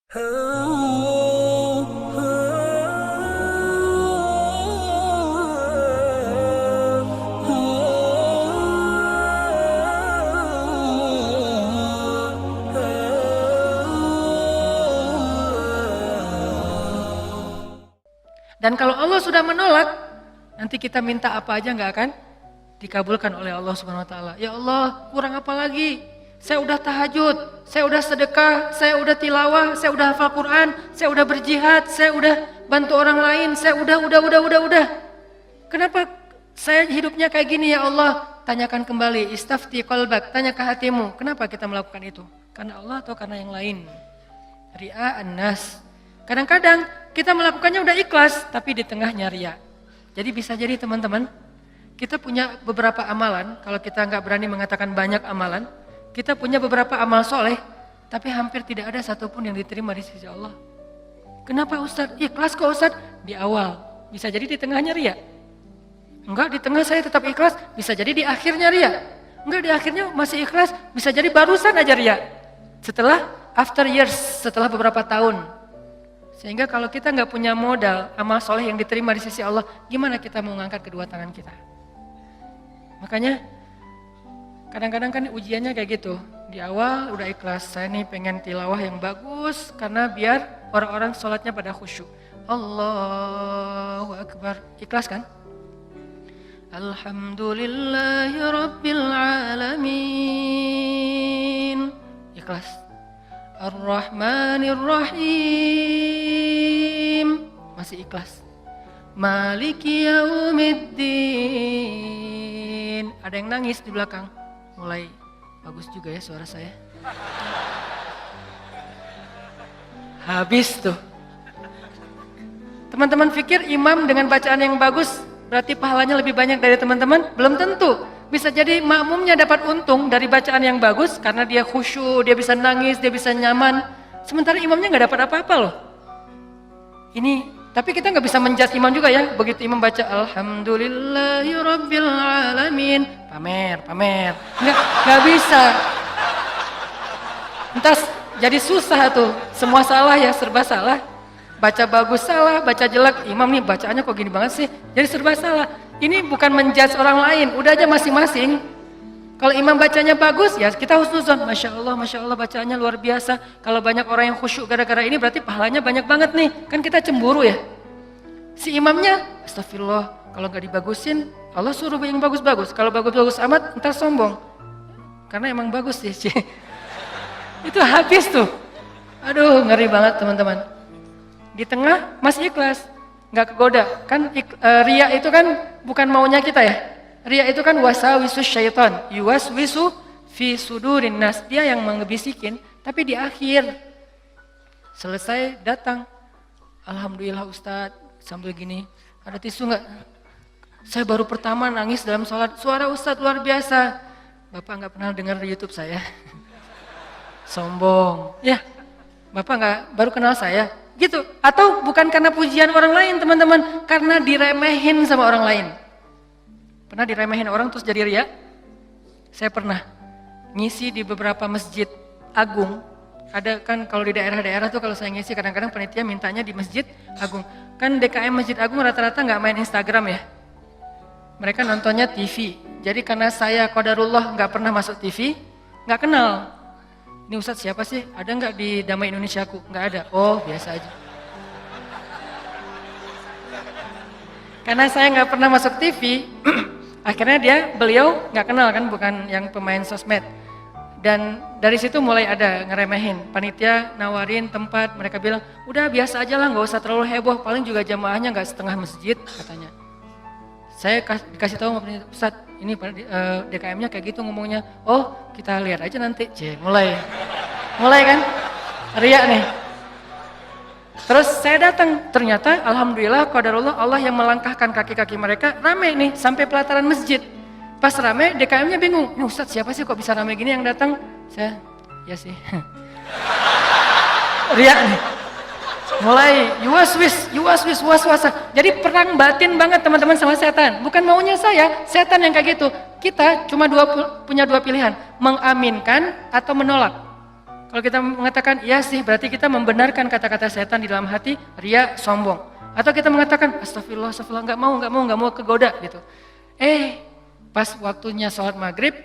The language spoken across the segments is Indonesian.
Dan kalau Allah sudah menolak, nanti kita minta apa aja nggak akan dikabulkan oleh Allah Subhanahu Wa Taala. Ya Allah, kurang apa lagi? Saya udah tahajud, saya udah sedekah, saya udah tilawah, saya udah hafal Quran, saya udah berjihad, saya udah bantu orang lain, saya udah. Kenapa saya hidupnya kayak gini ya Allah? Tanyakan kembali, istafti qalbak, tanya ke hatimu. Kenapa kita melakukan itu? Karena Allah atau karena yang lain? Ria'an nas. Kadang-kadang kita melakukannya udah ikhlas, tapi di tengahnya ria. Jadi bisa jadi teman-teman, kita punya beberapa amalan, kalau kita nggak berani mengatakan banyak amalan, kita punya beberapa amal soleh, tapi hampir tidak ada satupun yang diterima di sisi Allah. Kenapa Ustadz? Ikhlas kok Ustadz? Di awal, bisa jadi di tengahnya ria. Enggak, di tengah saya tetap ikhlas, bisa jadi di akhirnya ria. Enggak, di akhirnya masih ikhlas, bisa jadi barusan aja ria. Setelah, after years, setelah beberapa tahun. Sehingga kalau kita nggak punya modal amal soleh yang diterima di sisi Allah, gimana kita mau mengangkat kedua tangan kita? Makanya kadang-kadang kan ujiannya kayak gitu. Di awal udah ikhlas, saya nih pengen tilawah yang bagus karena biar orang-orang sholatnya pada khusyuk. Allahu Akbar, ikhlas kan? Alhamdulillahi Rabbil Alamin, ikhlas. Ar-Rahmanir Rahim, masih ikhlas. Maliki Yaumiddin. Ada yang nangis di belakang. Mulai bagus juga ya suara saya. Habis tuh. Teman-teman pikir imam dengan bacaan yang bagus berarti pahalanya lebih banyak dari teman-teman? Belum tentu. Bisa jadi makmumnya dapat untung dari bacaan yang bagus karena dia khusyuk, dia bisa nangis, dia bisa nyaman. Sementara imamnya nggak dapat apa-apa loh. Ini, tapi kita nggak bisa menjudge imam juga ya. Begitu imam baca Alhamdulillahi Rabbil Alamin, pamer. Nggak bisa. Entar jadi susah tuh. Semua salah ya, serba salah. Baca bagus salah, baca jelek. Imam nih bacaannya kok gini banget sih. Jadi serba salah. Ini bukan menjudge orang lain, udah aja masing-masing. Kalau imam bacanya bagus, ya kita husnuzon. Masya Allah bacaannya luar biasa. Kalau banyak orang yang khusyuk gara-gara ini berarti pahalanya banyak banget nih. Kan kita cemburu ya. Si imamnya, astagfirullah, kalau gak dibagusin, Allah suruh yang bagus-bagus. Kalau bagus-bagus amat, ntar sombong. Karena emang bagus sih. Itu habis tuh. Aduh, ngeri banget teman-teman. Di tengah masih ikhlas. Nggak kegoda, kan ria itu kan bukan maunya kita ya. Ria itu kan wasawisu syaitan, yuwaswisu fi sudurin nas, dia yang mengebisikin. Tapi di akhir selesai datang, alhamdulillah Ustadz, sambil gini, ada tisu nggak? Saya baru pertama nangis dalam sholat, suara Ustadz luar biasa. Bapak nggak pernah dengar di YouTube saya. Sombong, ya. Bapak nggak baru kenal saya. Gitu, atau bukan karena pujian orang lain teman-teman, karena diremehin sama orang lain. Pernah diremehin orang terus jadi ria? Saya pernah ngisi di beberapa masjid agung. Ada kan kalau di daerah-daerah tuh kalau saya ngisi kadang-kadang panitia mintanya di masjid agung. Kan DKM Masjid Agung rata-rata nggak main Instagram ya. Mereka nontonnya TV. Jadi karena saya qadarullah nggak pernah masuk TV, nggak kenal. Ini Ustadz siapa sih? Ada nggak di Damai Indonesiaku? Nggak ada. Oh biasa aja. Karena saya nggak pernah masuk TV, akhirnya beliau nggak kenal kan, bukan yang pemain sosmed. Dan dari situ mulai ada ngeremehin. Panitia nawarin tempat, mereka bilang, udah biasa aja lah, nggak usah terlalu heboh. Paling juga jamaahnya nggak setengah masjid katanya. Saya dikasih tahu sama panitia, Ustadz, ini DKM-nya kayak gitu ngomongnya. Oh, kita lihat aja nanti. Mulai kan? Ria nih. Terus saya datang, ternyata alhamdulillah qadarullah Allah yang melangkahkan kaki-kaki mereka rame nih sampai pelataran masjid. Pas rame, DKM-nya bingung. Ini Ustadz siapa sih kok bisa rame gini yang datang? Saya, ya sih. Ria nih. Mulai yuwaswis waswasa. Jadi perang batin banget teman-teman sama setan. Bukan maunya saya, setan yang kayak gitu. Kita cuma punya dua pilihan, mengaminkan atau menolak. Kalau kita mengatakan iya sih, berarti kita membenarkan kata-kata setan di dalam hati, ria, sombong. Atau kita mengatakan astagfirullah, astagfirullah, nggak mau kegoda gitu. Pas waktunya sholat maghrib,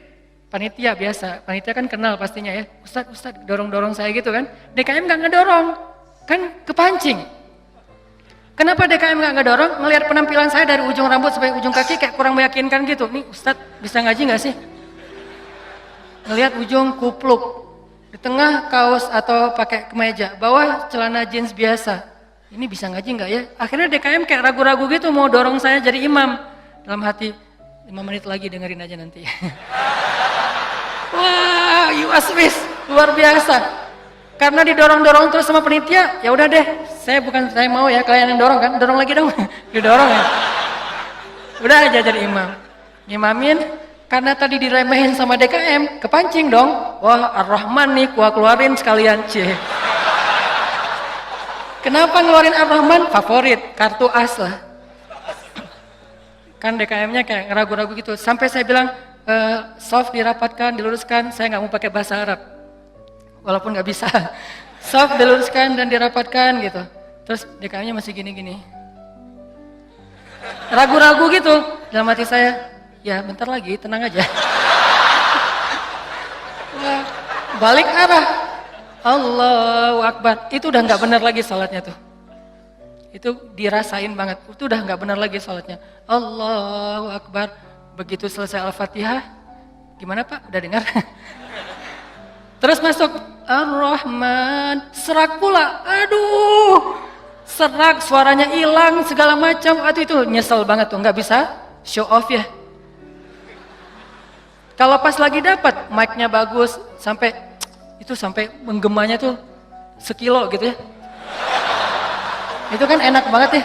panitia biasa, panitia kan kenal pastinya ya, Ustadz dorong-dorong saya gitu kan. DKM nggak ngedorong, kan kepancing. Kenapa DKM nggak ngedorong? Ngelihat penampilan saya dari ujung rambut sampai ujung kaki kayak kurang meyakinkan gitu. Nih Ustadz bisa ngaji nggak sih? Ngelihat ujung kupluk. Di tengah kaos atau pakai kemeja, bawah celana jeans biasa. Ini bisa ngaji nggak ya? Akhirnya DKM kayak ragu-ragu gitu mau dorong saya jadi imam. Dalam hati, 5 menit lagi dengerin aja nanti. Wah, UASWIS luar biasa. Karena didorong-dorong terus sama penitia, ya udah deh. Saya mau ya, kalian yang dorong kan? Dorong lagi dong. Didorong ya. Udah aja jadi imam. Ngimamin. Karena tadi diremehin sama DKM, kepancing dong. Wah, Ar-Rahman nih, gua keluarin sekalian, Kenapa ngeluarin Ar-Rahman? Favorit, kartu as lah. Kan DKM-nya kayak ragu-ragu gitu. Sampai saya bilang, soft dirapatkan, diluruskan, saya nggak mau pakai bahasa Arab. Walaupun nggak bisa. Soft diluruskan dan dirapatkan gitu. Terus DKM-nya masih gini-gini. Ragu-ragu gitu. Dalam hati saya, ya bentar lagi, tenang aja. Wah, balik arah. Allahu Akbar. Itu udah gak benar lagi salatnya tuh. Itu dirasain banget. Itu udah gak benar lagi salatnya. Allahu Akbar. Begitu selesai Al-Fatihah. Gimana Pak? Udah dengar? Terus masuk Ar-Rahman. Serak pula. Aduh. Serak, suaranya hilang, segala macam. Aduh itu nyesel banget tuh. Gak bisa show off ya. Kalau pas lagi dapat mic-nya bagus sampai menggemanya tuh sekilo gitu ya. Itu kan enak banget ya.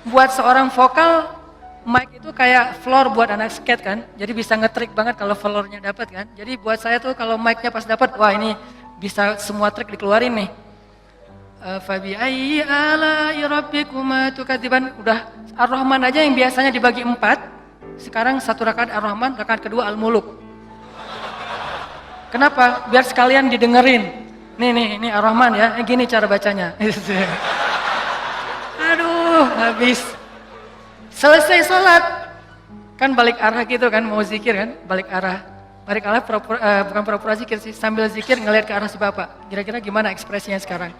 Buat seorang vokal mic itu kayak floor buat anak skate kan. Jadi bisa ngetrik banget kalau floornya dapat kan. Jadi buat saya tuh kalau mic-nya pas dapat, wah ini bisa semua trik dikeluarin nih. Fabi ayyi ala'i rabbikuma tukadziban. Udah Ar-Rahman aja yang biasanya dibagi 4. Sekarang 1 rakaat Ar-Rahman, rakaat kedua Al-Muluk. Kenapa? Biar sekalian didengerin. Nih Ar-Rahman ya, gini cara bacanya. Aduh, habis. Selesai sholat. Kan balik arah gitu kan, mau zikir kan, balik arah. Balik arah bukan pura-pura zikir sih, sambil zikir ngelihat ke arah si Bapak. Kira-kira gimana ekspresinya sekarang?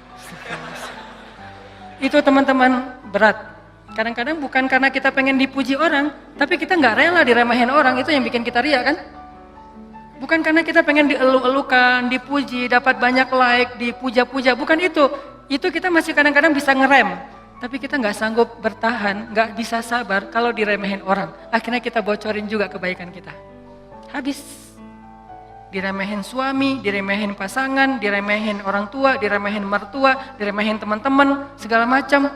Itu teman-teman berat. Kadang-kadang bukan karena kita pengen dipuji orang, tapi kita nggak rela diremehin orang, itu yang bikin kita riak kan? Bukan karena kita pengen dielu-elukan, dipuji, dapat banyak like, dipuja-puja, bukan itu. Itu kita masih kadang-kadang bisa ngerem, tapi kita nggak sanggup bertahan, nggak bisa sabar kalau diremehin orang. Akhirnya kita bocorin juga kebaikan kita. Habis. Diremehin suami, diremehin pasangan, diremehin orang tua, diremehin mertua, diremehin teman-teman, segala macam.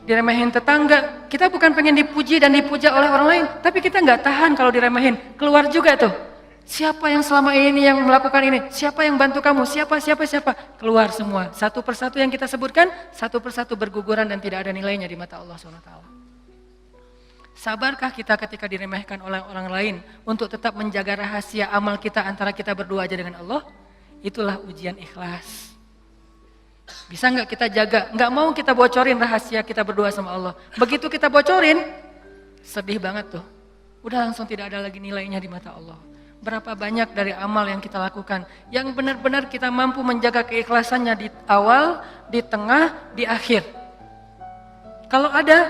Diremehin tetangga. Kita bukan pengen dipuji dan dipuja oleh orang lain, tapi kita nggak tahan kalau diremehin. Keluar juga tuh. Siapa yang selama ini yang melakukan ini? Siapa yang bantu kamu? Siapa? Keluar semua. Satu persatu yang kita sebutkan, satu persatu berguguran dan tidak ada nilainya di mata Allah SWT. Sabarkah kita ketika diremehkan oleh orang lain untuk tetap menjaga rahasia amal kita antara kita berdua aja dengan Allah? Itulah ujian ikhlas. Bisa nggak kita jaga? Nggak mau kita bocorin rahasia kita berdua sama Allah. Begitu kita bocorin, sedih banget tuh. Udah langsung tidak ada lagi nilainya di mata Allah. Berapa banyak dari amal yang kita lakukan yang benar-benar kita mampu menjaga keikhlasannya di awal, di tengah, di akhir. Kalau ada,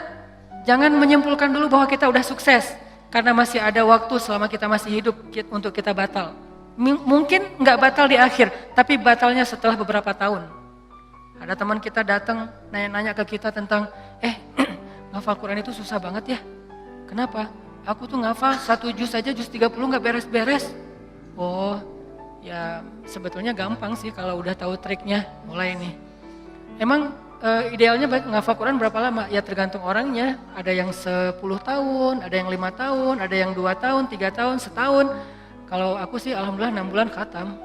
jangan menyimpulkan dulu bahwa kita udah sukses karena masih ada waktu selama kita masih hidup untuk kita batal. Mungkin nggak batal di akhir, tapi batalnya setelah beberapa tahun. Ada teman kita datang nanya-nanya ke kita tentang, ngafal Quran itu susah banget ya. Kenapa? Aku tuh ngafal 1 juz aja, juz 30 gak beres-beres. Oh, ya sebetulnya gampang sih kalau udah tahu triknya. Mulai nih. Emang idealnya ngafal Quran berapa lama? Ya tergantung orangnya. Ada yang 10 tahun, ada yang 5 tahun, ada yang 2 tahun, 3 tahun, setahun. Kalau aku sih alhamdulillah 6 bulan khatam.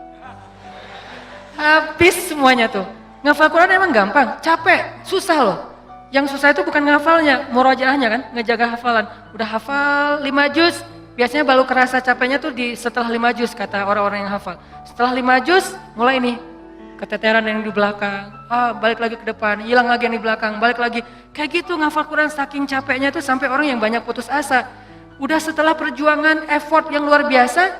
Habis semuanya tuh. Ngafal Quran emang gampang, capek, susah loh. Yang susah itu bukan ngafalnya, murojaahnya kan, ngejaga hafalan. Udah hafal 5 juz, biasanya baru kerasa capeknya tuh setelah 5 juz kata orang-orang yang hafal. Setelah 5 juz, mulai nih keteteran yang di belakang, balik lagi ke depan, hilang lagi yang di belakang, balik lagi. Kayak gitu ngafal Quran saking capeknya tuh sampai orang yang banyak putus asa. Udah setelah perjuangan, effort yang luar biasa,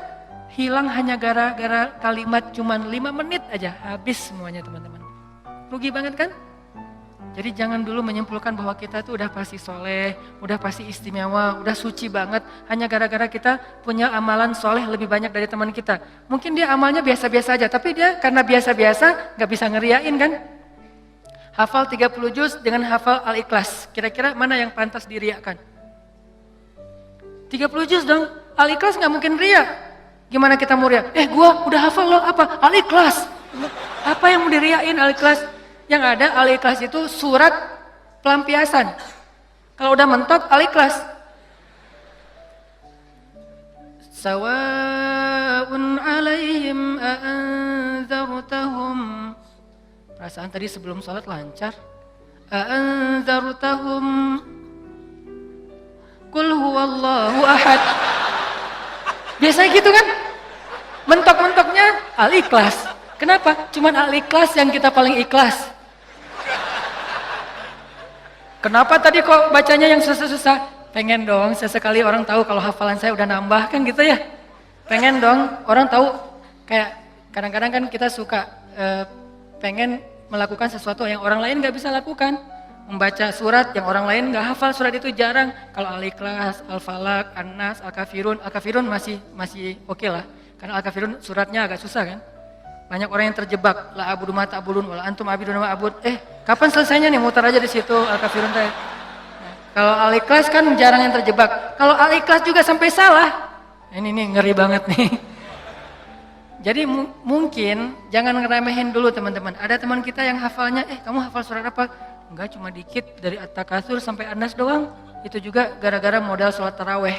hilang hanya gara-gara kalimat cuman 5 menit aja, habis semuanya teman-teman. Rugi banget kan? Jadi jangan dulu menyimpulkan bahwa kita tuh udah pasti soleh, udah pasti istimewa, udah suci banget. Hanya gara-gara kita punya amalan soleh lebih banyak dari teman kita. Mungkin dia amalnya biasa-biasa aja, tapi dia karena biasa-biasa gak bisa ngeriain kan. Hafal 30 juz dengan hafal Al-Ikhlas. Kira-kira mana yang pantas diriakan? 30 juz dong, Al-Ikhlas gak mungkin ria. Gimana kita mau ria? Gua udah hafal loh, apa? Al-Ikhlas. Apa yang mau diriain Al-Ikhlas? Yang ada Al-Ikhlas itu surat pelampiasan. Kalau udah mentok Al-Ikhlas. Sawa'un 'alaihim a'anzartahum. Perasaan tadi sebelum sholat lancar. A'anzartahum Qul huwallahu ahad. Biasanya gitu kan? Mentok-mentoknya Al-Ikhlas. Kenapa? Cuman Al-Ikhlas yang kita paling ikhlas. Kenapa tadi kok bacanya yang susah-susah? Pengen dong sesekali orang tahu kalau hafalan saya udah nambah kan gitu ya. Pengen dong orang tahu, kayak kadang-kadang kan kita suka pengen melakukan sesuatu yang orang lain gak bisa lakukan. Membaca surat yang orang lain gak hafal surat itu jarang. Kalau Al-Ikhlas, Al-Falaq, An-Nas, Al-Kafirun masih oke lah. Karena Al-Kafirun suratnya agak susah kan. Banyak orang yang terjebak, la abudu ma ta'budun wala antum abiduna ma abud. Kapan selesainya nih? Mutar aja di situ Al-Kafirun teh. Kalau Al-Ikhlas kan jarang yang terjebak. Kalau Al-Ikhlas juga sampai salah, ini nih ngeri banget nih. Jadi mungkin jangan ngeremehin dulu teman-teman. Ada teman kita yang hafalnya, kamu hafal surat apa? Enggak, cuma dikit dari At-Takatsur sampai An-Nas doang. Itu juga gara-gara modal sholat taraweh.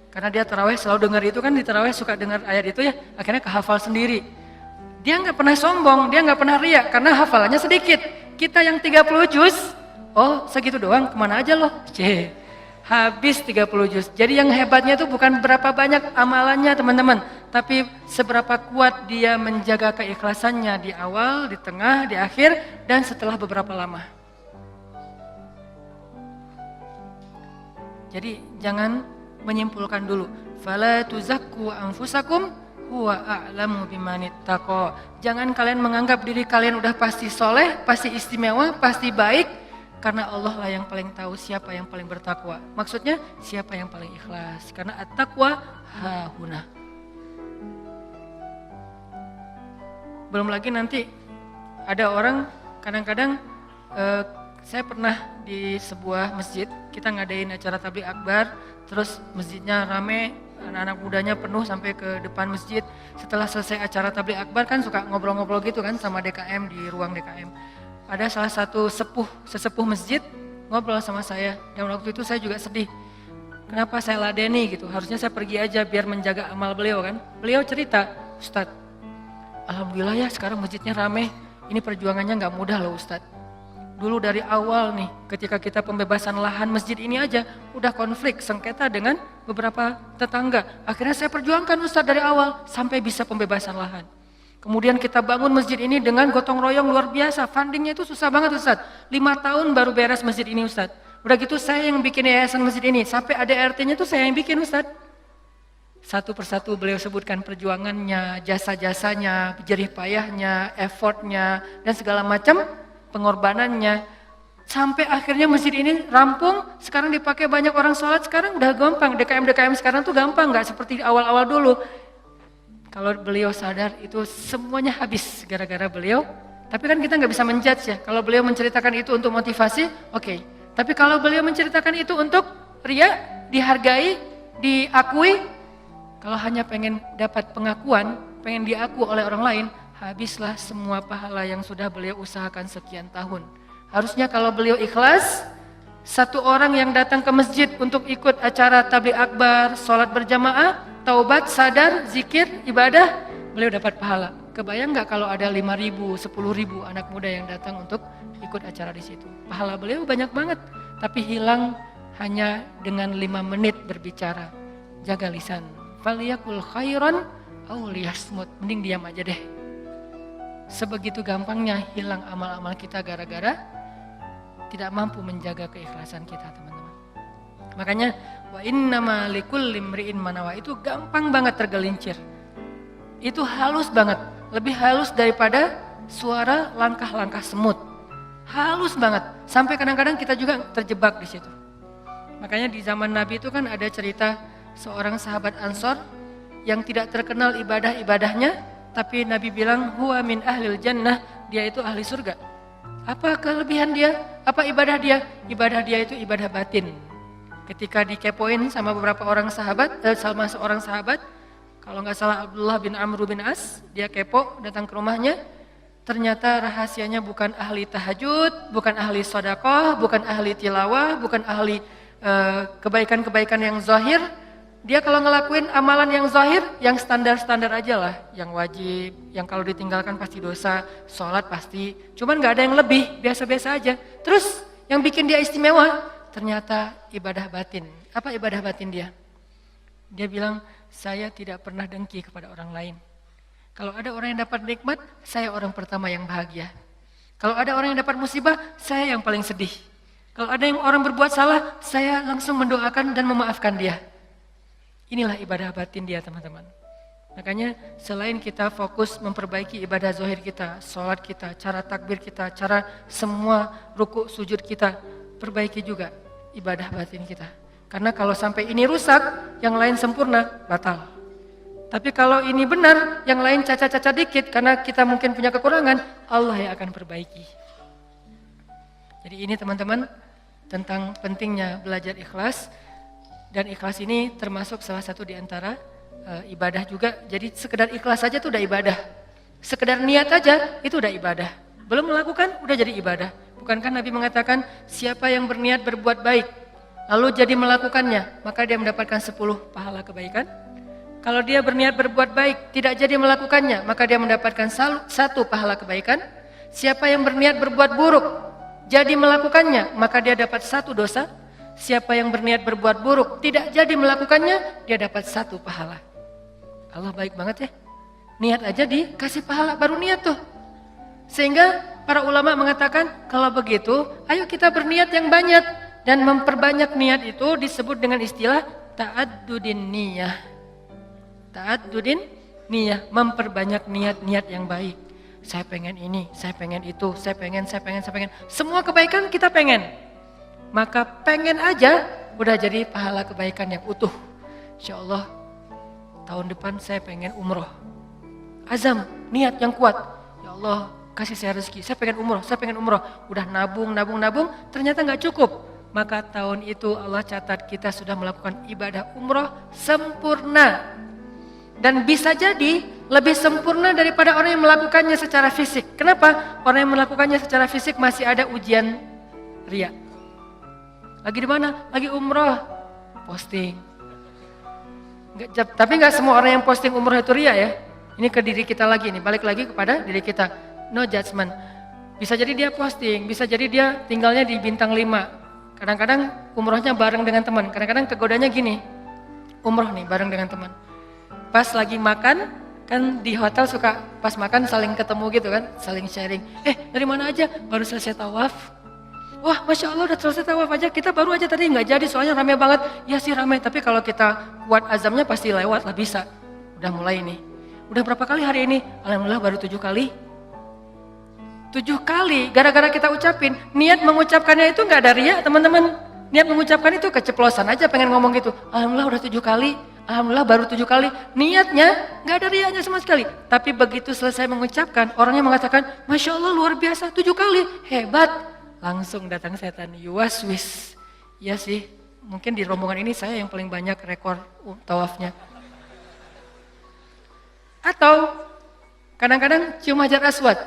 Karena dia taraweh selalu dengar itu kan, di taraweh suka dengar ayat itu ya, akhirnya kehafal sendiri. Dia nggak pernah sombong, dia nggak pernah riak karena hafalannya sedikit. Kita yang 30 juz, segitu doang, kemana aja loh? Habis 30 juz. Jadi yang hebatnya itu bukan berapa banyak amalannya teman-teman, tapi seberapa kuat dia menjaga keikhlasannya di awal, di tengah, di akhir, dan setelah beberapa lama. Jadi jangan menyimpulkan dulu. Fala tuzakku anfusakum huwa a'lamu bimanittaqo. Jangan kalian menganggap diri kalian udah pasti soleh, pasti istimewa, pasti baik, karena Allah lah yang paling tahu siapa yang paling bertakwa. Maksudnya siapa yang paling ikhlas, karena at-taqwa hahuna. Belum lagi nanti ada orang kadang-kadang saya pernah di sebuah masjid, kita ngadain acara tabligh akbar, terus masjidnya rame, anak-anak mudanya penuh sampai ke depan masjid. Setelah selesai acara tabligh akbar kan suka ngobrol-ngobrol gitu kan sama DKM di ruang DKM. Ada salah satu sesepuh masjid ngobrol sama saya, dan waktu itu saya juga sedih. Kenapa saya ladeni gitu, harusnya saya pergi aja biar menjaga amal beliau kan. Beliau cerita, Ustadz, alhamdulillah ya sekarang masjidnya rame, ini perjuangannya gak mudah loh Ustadz. Dulu dari awal nih, ketika kita pembebasan lahan masjid ini aja, udah konflik, sengketa dengan beberapa tetangga. Akhirnya saya perjuangkan Ustadz dari awal, sampai bisa pembebasan lahan. Kemudian kita bangun masjid ini dengan gotong royong luar biasa, fundingnya itu susah banget Ustadz. 5 tahun baru beres masjid ini Ustadz. Udah gitu saya yang bikin yayasan masjid ini, sampai ada RT-nya tuh saya yang bikin Ustadz. Satu persatu beliau sebutkan perjuangannya, jasa-jasanya, jerih payahnya, effortnya, dan segala macam pengorbanannya, sampai akhirnya masjid ini rampung. Sekarang dipakai banyak orang sholat, sekarang udah gampang. DKM sekarang tuh gampang, nggak seperti awal-awal dulu. Kalau beliau sadar itu semuanya habis gara-gara beliau. Tapi kan kita nggak bisa menjudge ya. Kalau beliau menceritakan itu untuk motivasi, oke. Tapi kalau beliau menceritakan itu untuk ria, dihargai, diakui, kalau hanya pengen dapat pengakuan, pengen diaku oleh orang lain, habislah semua pahala yang sudah beliau usahakan sekian tahun. Harusnya kalau beliau ikhlas, satu orang yang datang ke masjid untuk ikut acara tabligh akbar, sholat berjamaah, taubat, sadar, zikir, ibadah, beliau dapat pahala. Kebayang nggak kalau ada 5.000, 10.000 anak muda yang datang untuk ikut acara di situ? Pahala beliau banyak banget, tapi hilang hanya dengan 5 menit berbicara. Jaga lisan. Faliyakul khairan aw liyasmut. Mending diam aja deh. sebegitu gampangnya hilang amal-amal kita gara-gara tidak mampu menjaga keikhlasan kita, teman-teman. Makanya wa innama likulli imri'in ma nawa itu gampang banget tergelincir. Itu halus banget, lebih halus daripada suara langkah-langkah semut. Halus banget, sampai kadang-kadang kita juga terjebak di situ. Makanya di zaman Nabi itu kan ada cerita seorang sahabat Ansor yang tidak terkenal ibadah-ibadahnya, tapi Nabi bilang huwa min ahlil jannah, dia itu ahli surga. Apa kelebihan dia? Apa ibadah dia? Ibadah dia itu ibadah batin. Ketika dikepoin sama beberapa orang sahabat, sama seorang sahabat, kalau nggak salah Abdullah bin Amr bin As, dia kepo datang ke rumahnya. Ternyata rahasianya bukan ahli tahajud, bukan ahli sedekah, bukan ahli tilawah, bukan ahli kebaikan-kebaikan yang zahir. Dia kalau ngelakuin amalan yang zahir, yang standar-standar aja lah, yang wajib, yang kalau ditinggalkan pasti dosa, sholat pasti. Cuman nggak ada yang lebih, biasa-biasa aja. Terus yang bikin dia istimewa, ternyata ibadah batin. Apa ibadah batin dia? Dia bilang, saya tidak pernah dengki kepada orang lain. Kalau ada orang yang dapat nikmat, saya orang pertama yang bahagia. Kalau ada orang yang dapat musibah, saya yang paling sedih. Kalau ada yang orang berbuat salah, saya langsung mendoakan dan memaafkan dia. Inilah ibadah batin dia, teman-teman. Makanya selain kita fokus memperbaiki ibadah zahir kita, sholat kita, cara takbir kita, cara semua ruku sujud kita, perbaiki juga ibadah batin kita. Karena kalau sampai ini rusak, yang lain sempurna, batal. Tapi kalau ini benar, yang lain cacat-cacat dikit karena kita mungkin punya kekurangan, Allah yang akan perbaiki. Jadi ini teman-teman tentang pentingnya belajar ikhlas. Dan ikhlas ini termasuk salah satu di antara ibadah juga. Jadi sekedar ikhlas saja itu udah ibadah. Sekedar niat aja itu udah ibadah. Belum melakukan udah jadi ibadah. Bukankah Nabi mengatakan siapa yang berniat berbuat baik lalu jadi melakukannya, maka dia mendapatkan 10 pahala kebaikan. Kalau dia berniat berbuat baik, tidak jadi melakukannya, maka dia mendapatkan 1 pahala kebaikan. Siapa yang berniat berbuat buruk, jadi melakukannya, maka dia dapat 1 dosa. Siapa yang berniat berbuat buruk, tidak jadi melakukannya, dia dapat 1 pahala. Allah baik banget ya. Niat aja dikasih pahala, baru niat tuh. Sehingga para ulama mengatakan, kalau begitu, ayo kita berniat yang banyak. Dan memperbanyak niat itu disebut dengan istilah ta'addudin niyah. Ta'addudin niyah, memperbanyak niat-niat yang baik. Saya pengen ini, saya pengen itu, saya pengen. Semua kebaikan kita pengen. Maka pengen aja udah jadi pahala kebaikan yang utuh. Insya Allah tahun depan saya pengen umroh. Azam, niat yang kuat. Ya Allah kasih saya rezeki, saya pengen umroh. Udah nabung, ternyata gak cukup. Maka tahun itu Allah catat kita sudah melakukan ibadah umroh sempurna. Dan bisa jadi lebih sempurna daripada orang yang melakukannya secara fisik. Kenapa? Orang yang melakukannya secara fisik masih ada ujian riya. Lagi di mana? Lagi umroh, posting. Tapi nggak semua orang yang posting umroh itu riya ya. Ini ke diri kita lagi nih, balik lagi kepada diri kita. No judgment. Bisa jadi dia posting, bisa jadi dia tinggalnya di bintang 5. Kadang-kadang umrohnya bareng dengan teman. Kadang-kadang kegodanya gini, umroh nih bareng dengan teman. Pas lagi makan, kan di hotel suka pas makan saling ketemu gitu kan, saling sharing. Dari mana aja? Baru selesai tawaf. Wah, Masya Allah udah selesai tawaf aja, kita baru aja tadi nggak jadi soalnya rame banget. Ya sih rame, tapi kalau kita kuat azamnya pasti lewat lah bisa. Udah mulai nih. Udah berapa kali hari ini? Alhamdulillah baru 7 kali. 7 kali, gara-gara kita ucapin. Niat mengucapkannya itu nggak ada riya teman-teman. Niat mengucapkan itu keceplosan aja pengen ngomong gitu. Alhamdulillah udah 7 kali. Alhamdulillah baru 7 kali. Niatnya nggak ada riyanya sama sekali. Tapi begitu selesai mengucapkan, orangnya mengatakan, Masya Allah luar biasa 7 kali. Hebat. Langsung datang setan, yuwaswis. Ya sih, mungkin di rombongan ini saya yang paling banyak rekor tawafnya. Atau kadang-kadang cium hajar aswad.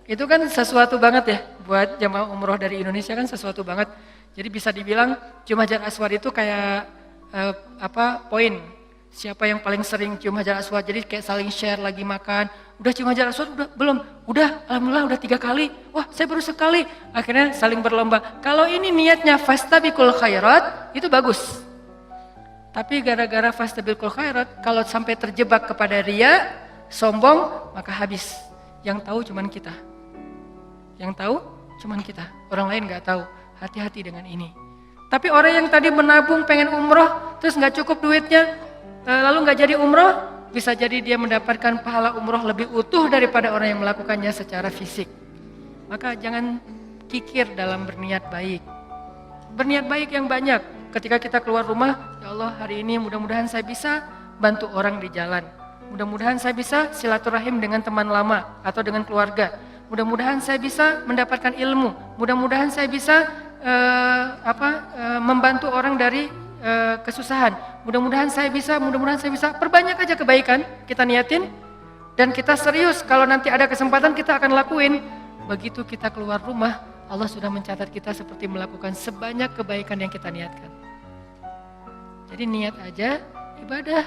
Itu kan sesuatu banget ya, buat jamaah umroh dari Indonesia kan sesuatu banget. Jadi bisa dibilang cium hajar aswad itu kayak poin. Siapa yang paling sering cium hajar aswad, jadi kayak saling share lagi makan. Udah cium hajar aswad? Udah, belum? Udah, alhamdulillah udah 3 kali. Wah saya baru sekali. Akhirnya saling berlomba. Kalau ini niatnya fastabiqul khairat, itu bagus. Tapi gara-gara fastabiqul khairat, kalau sampai terjebak kepada riya, sombong, maka habis. Yang tahu cuman kita. Yang tahu cuman kita. Orang lain gak tahu. Hati-hati dengan ini. Tapi orang yang tadi menabung pengen umroh, terus gak cukup duitnya, lalu gak jadi umroh, bisa jadi dia mendapatkan pahala umroh lebih utuh daripada orang yang melakukannya secara fisik. Maka jangan kikir dalam berniat baik. Berniat baik yang banyak. Ketika kita keluar rumah, ya Allah hari ini mudah-mudahan saya bisa bantu orang di jalan. Mudah-mudahan saya bisa silaturahim dengan teman lama atau dengan keluarga. Mudah-mudahan saya bisa mendapatkan ilmu. Mudah-mudahan saya bisa membantu orang dari kesusahan. Mudah-mudahan saya bisa. Perbanyak aja kebaikan kita niatin dan kita serius. Kalau nanti ada kesempatan kita akan lakuin. Begitu kita keluar rumah, Allah sudah mencatat kita seperti melakukan sebanyak kebaikan yang kita niatkan. Jadi niat aja ibadah.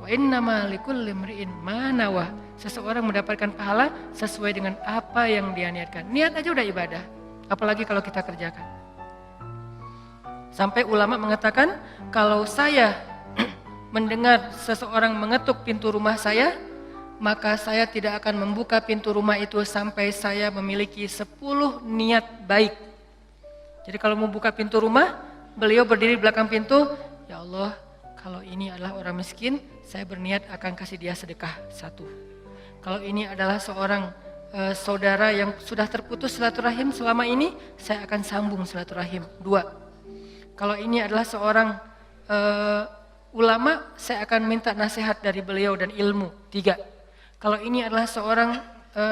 Wa innama likulli imri'in ma nawa. Seseorang mendapatkan pahala sesuai dengan apa yang dia niatkan. Niat aja udah ibadah. Apalagi kalau kita kerjakan. Sampai ulama mengatakan, kalau saya mendengar seseorang mengetuk pintu rumah saya, maka saya tidak akan membuka pintu rumah itu sampai saya memiliki 10 niat baik. Jadi kalau mau buka pintu rumah, beliau berdiri di belakang pintu, ya Allah, kalau ini adalah orang miskin, saya berniat akan kasih dia sedekah 1. Kalau ini adalah seorang saudara yang sudah terputus silaturahim selama ini, saya akan sambung silaturahim 2. Kalau ini adalah seorang ulama, saya akan minta nasihat dari beliau dan ilmu 3. Kalau ini adalah seorang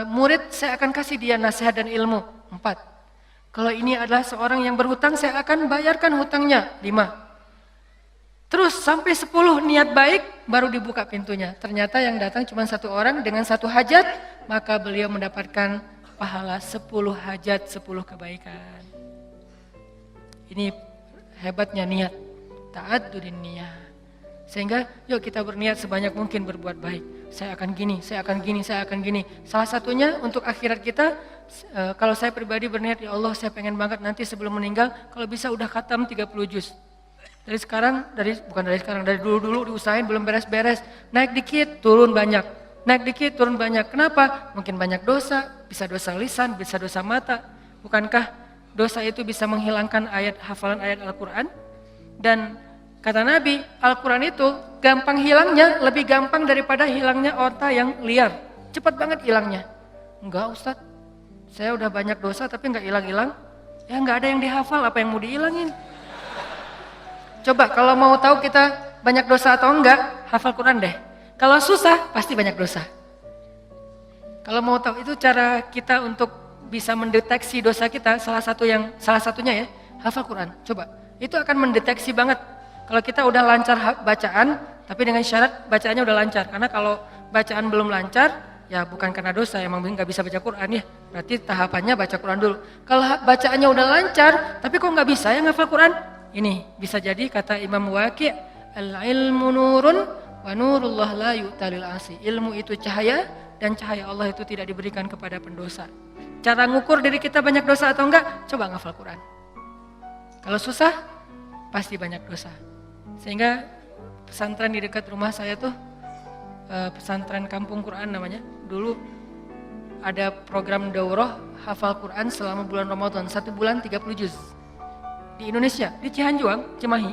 murid, saya akan kasih dia nasihat dan ilmu 4. Kalau ini adalah seorang yang berhutang, saya akan bayarkan hutangnya 5. Terus sampai 10 niat baik baru dibuka pintunya. Ternyata yang datang cuma 1 orang dengan 1 hajat, maka beliau mendapatkan pahala 10 hajat, 10 kebaikan. Ini hebatnya niat. Ta'addudin niyah. Sehingga yuk kita berniat sebanyak mungkin berbuat baik. Saya akan gini, saya akan gini, saya akan gini. Salah satunya untuk akhirat kita, kalau saya pribadi berniat, ya Allah saya pengen banget nanti sebelum meninggal, kalau bisa udah khatam 30 juz. Dari dulu diusahain belum beres-beres. Naik dikit, turun banyak. Naik dikit, turun banyak. Kenapa? Mungkin banyak dosa, bisa dosa lisan, bisa dosa mata. Bukankah dosa itu bisa menghilangkan hafalan ayat Al-Quran? Dan kata Nabi, Al-Quran itu gampang hilangnya, lebih gampang daripada hilangnya onta yang liar. Cepat banget hilangnya. Enggak Ustadz, saya udah banyak dosa tapi enggak hilang-hilang. Ya enggak ada yang dihafal, apa yang mau dihilangin? Coba kalau mau tahu kita banyak dosa atau enggak, hafal Quran deh. Kalau susah, pasti banyak dosa. Kalau mau tahu itu cara kita untuk bisa mendeteksi dosa kita, salah satunya ya, hafal Quran. Coba, itu akan mendeteksi banget. Kalau kita udah lancar bacaan, tapi dengan syarat bacaannya udah lancar. Karena kalau bacaan belum lancar, ya bukan karena dosa, emang nggak bisa baca Quran ya. Berarti tahapannya baca Quran dulu. Kalau bacaannya udah lancar, tapi kok nggak bisa ya ngafal Quran? Ini bisa jadi kata Imam Waqi', al-ilmu nurun wa nurullah la yu'talil asi. Ilmu itu cahaya dan cahaya Allah itu tidak diberikan kepada pendosa. Cara ngukur diri kita banyak dosa atau enggak? Coba ngafal Quran. Kalau susah, pasti banyak dosa. Sehingga pesantren di dekat rumah saya tuh, pesantren Kampung Quran namanya. Dulu ada program daurah hafal Quran selama bulan Ramadan, 1 bulan 30 juz. Di Indonesia, di Cihanjuang, Cimahi,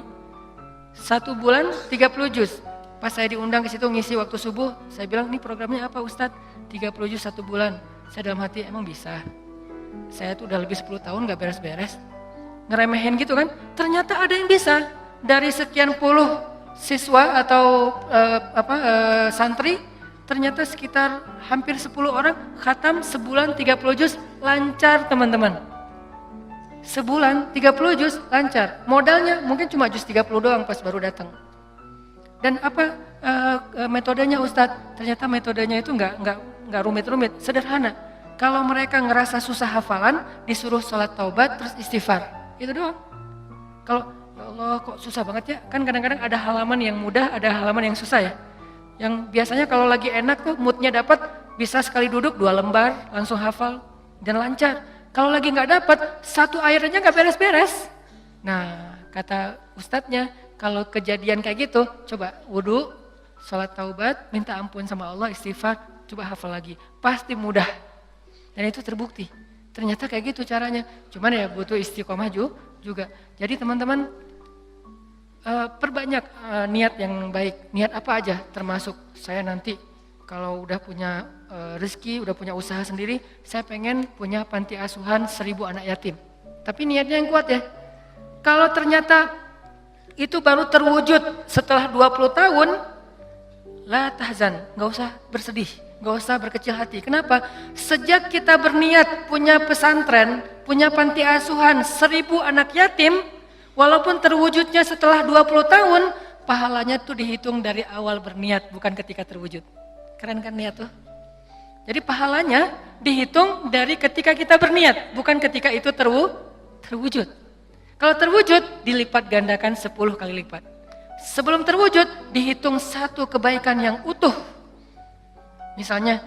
1 bulan 30 juz. Pas saya diundang ke situ ngisi waktu subuh, saya bilang, ini programnya apa Ustadz? 30 juz 1 bulan. Saya dalam hati, emang bisa? Saya tuh udah lebih 10 tahun gak beres-beres. Ngeremehin gitu kan? Ternyata ada yang bisa. Dari sekian puluh siswa atau santri, ternyata sekitar hampir 10 orang khatam sebulan 30 juz lancar teman-teman. Sebulan 30 juz lancar. Modalnya mungkin cuma juz 30 doang pas baru datang. Dan apa metodenya Ustadz? Ternyata metodenya itu enggak rumit-rumit, sederhana. Kalau mereka ngerasa susah hafalan, disuruh sholat taubat terus istighfar. Itu doang. Kalau ya Allah kok susah banget ya? Kan kadang-kadang ada halaman yang mudah, ada halaman yang susah ya. Yang biasanya kalau lagi enak tuh moodnya dapat, bisa sekali duduk 2 lembar langsung hafal dan lancar. Kalau lagi nggak dapat, 1 ayat aja nggak beres-beres. Nah, kata ustadznya, kalau kejadian kayak gitu, coba wudu, sholat taubat, minta ampun sama Allah, istighfar, coba hafal lagi. Pasti mudah. Dan itu terbukti. Ternyata kayak gitu caranya. Cuman ya butuh istiqomah juga. Jadi teman-teman perbanyak niat yang baik. Niat apa aja termasuk saya nanti kalau udah punya rezeki, udah punya usaha sendiri, saya pengen punya panti asuhan 1000 anak yatim. Tapi niatnya yang kuat ya. Kalau ternyata itu baru terwujud setelah 20 tahun, la tahzan, gak usah bersedih, gak usah berkecil hati. Kenapa? Sejak kita berniat punya pesantren, punya panti asuhan 1000 anak yatim, walaupun terwujudnya setelah 20 tahun, pahalanya tuh dihitung dari awal berniat, bukan ketika terwujud. Keren kan niat tuh? Jadi pahalanya dihitung dari ketika kita berniat, bukan ketika itu terwujud. Kalau terwujud, dilipat gandakan 10 kali lipat. Sebelum terwujud, dihitung satu kebaikan yang utuh. Misalnya,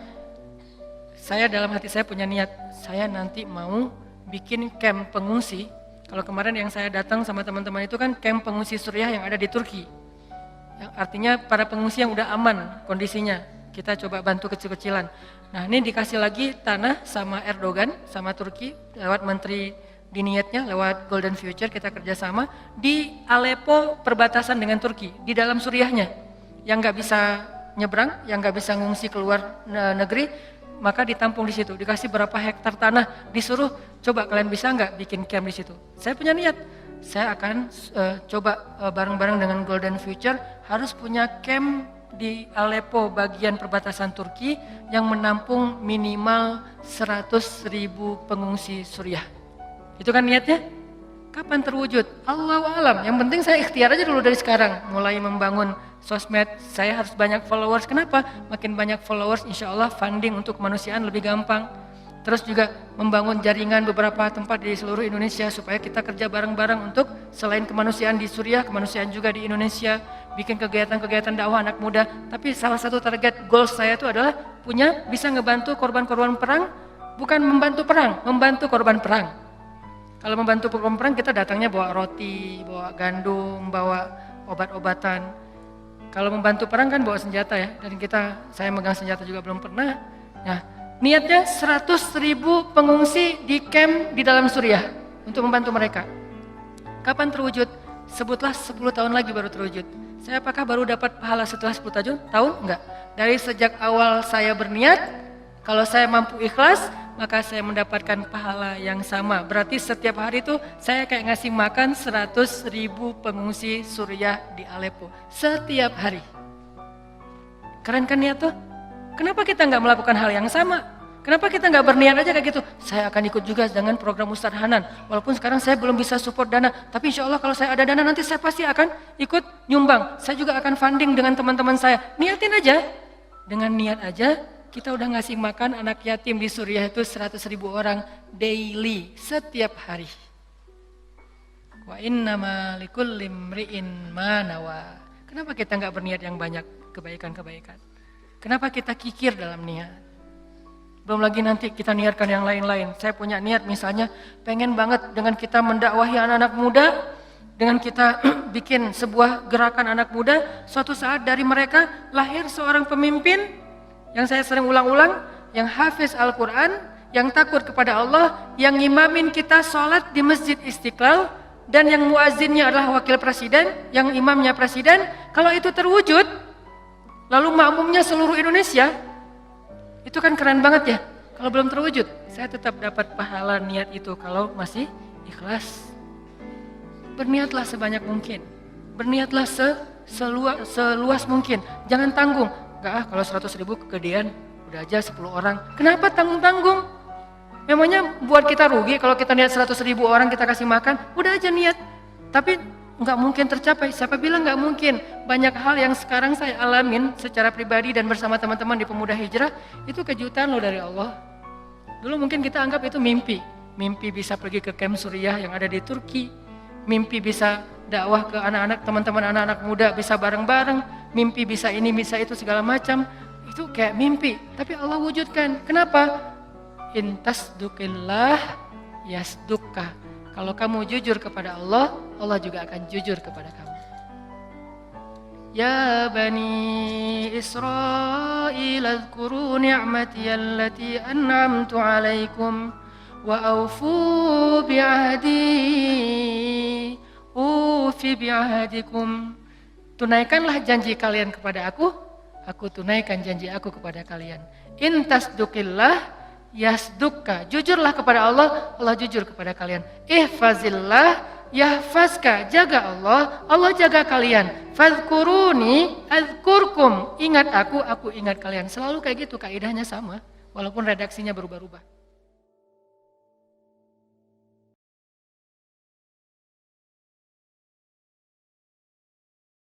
saya dalam hati saya punya niat, saya nanti mau bikin camp pengungsi. Kalau kemarin yang saya datang sama teman-teman itu kan camp pengungsi Suriah yang ada di Turki. Yang artinya para pengungsi yang udah aman kondisinya. Kita coba bantu kecil-kecilan. Nah ini dikasih lagi tanah sama Erdogan, sama Turki, lewat menteri di niatnya, lewat Golden Future kita kerjasama di Aleppo perbatasan dengan Turki, di dalam Suriahnya. Yang nggak bisa nyebrang, yang nggak bisa ngungsi keluar negeri, maka ditampung di situ. Dikasih berapa hektar tanah, disuruh coba kalian bisa nggak bikin camp di situ. Saya punya niat, saya akan coba bareng-bareng dengan Golden Future harus punya camp di Aleppo bagian perbatasan Turki yang menampung minimal 100.000 pengungsi Suriah. Itu kan niatnya? Kapan terwujud? Allahu alam. Yang penting saya ikhtiar aja dulu dari sekarang. Mulai membangun sosmed, saya harus banyak followers. Kenapa? Makin banyak followers, insya Allah funding untuk kemanusiaan lebih gampang. Terus juga membangun jaringan beberapa tempat di seluruh Indonesia supaya kita kerja bareng-bareng untuk selain kemanusiaan di Suriah, kemanusiaan juga di Indonesia, bikin kegiatan-kegiatan dakwah anak muda. Tapi salah satu target goals saya itu adalah bisa ngebantu korban-korban perang, bukan membantu perang, membantu korban perang. Kalau membantu korban perang kita datangnya bawa roti, bawa gandum, bawa obat-obatan. Kalau membantu perang kan bawa senjata ya, dan saya megang senjata juga belum pernah. Nah, niatnya 100.000 pengungsi di camp di dalam Suriah untuk membantu mereka. Kapan terwujud? Sebutlah 10 tahun lagi baru terwujud. Saya apakah baru dapat pahala setelah 10 tahun? Enggak. Dari sejak awal saya berniat, kalau saya mampu ikhlas, maka saya mendapatkan pahala yang sama. Berarti setiap hari itu saya kayak ngasih makan 100.000 pengungsi Suriah di Aleppo. Setiap hari. Keren kan niat tuh? Kenapa kita nggak melakukan hal yang sama? Kenapa kita nggak berniat aja kayak gitu? Saya akan ikut juga dengan program Ustadz Hanan. Walaupun sekarang saya belum bisa support dana, tapi insya Allah kalau saya ada dana nanti saya pasti akan ikut nyumbang. Saya juga akan funding dengan teman-teman saya. Niatin aja. Dengan niat aja, kita udah ngasih makan anak yatim di Suriah itu 100.000 orang daily, setiap hari. Wa innama likulli imri'in ma nawa. Kenapa kita nggak berniat yang banyak kebaikan-kebaikan? Kenapa kita kikir dalam niat? Belum lagi nanti kita niatkan yang lain-lain. Saya punya niat misalnya pengen banget dengan kita mendakwahi anak-anak muda, dengan kita bikin sebuah gerakan anak muda, suatu saat dari mereka lahir seorang pemimpin yang saya sering ulang-ulang, yang hafiz Al-Quran, yang takut kepada Allah, yang imamin kita sholat di Masjid Istiqlal, dan yang muazzinnya adalah wakil presiden, yang imamnya presiden. Kalau itu terwujud, lalu makmumnya seluruh Indonesia, itu kan keren banget ya. Kalau belum terwujud, saya tetap dapat pahala niat itu kalau masih ikhlas. Berniatlah sebanyak mungkin. Berniatlah seluas mungkin. Jangan tanggung. Enggak kalau 100.000 kegedean, udah aja 10 orang. Kenapa tanggung-tanggung? Memangnya buat kita rugi kalau kita niat 100.000 orang kita kasih makan? Udah aja niat. Tapi nggak mungkin tercapai. Siapa bilang nggak mungkin? Banyak hal yang sekarang saya alamin secara pribadi dan bersama teman-teman di Pemuda Hijrah, itu kejutan loh dari Allah. Dulu mungkin kita anggap itu mimpi. Mimpi bisa pergi ke camp Suriah yang ada di Turki. Mimpi bisa dakwah ke anak-anak, teman-teman anak-anak muda bisa bareng-bareng. Mimpi bisa ini, bisa itu segala macam. Itu kayak mimpi. Tapi Allah wujudkan. Kenapa? Intasdukillah yasdukka. Kalau kamu jujur kepada Allah, Allah juga akan jujur kepada kamu. Ya bani Israil adhkuru ni'mati allati an'amtu alaikum wa awfu bi'ahdi ufi bi'ahdikum. Tunaikanlah janji kalian kepada aku tunaikan janji aku kepada kalian. In tasdukillah yasdukka. Jujurlah kepada Allah, Allah jujur kepada kalian. Ihfazillah yahfazka. Jaga Allah, Allah jaga kalian. Fadhkuruni adzkurkum. Ingat aku ingat kalian. Selalu kayak gitu, kaidahnya sama. Walaupun redaksinya berubah-ubah.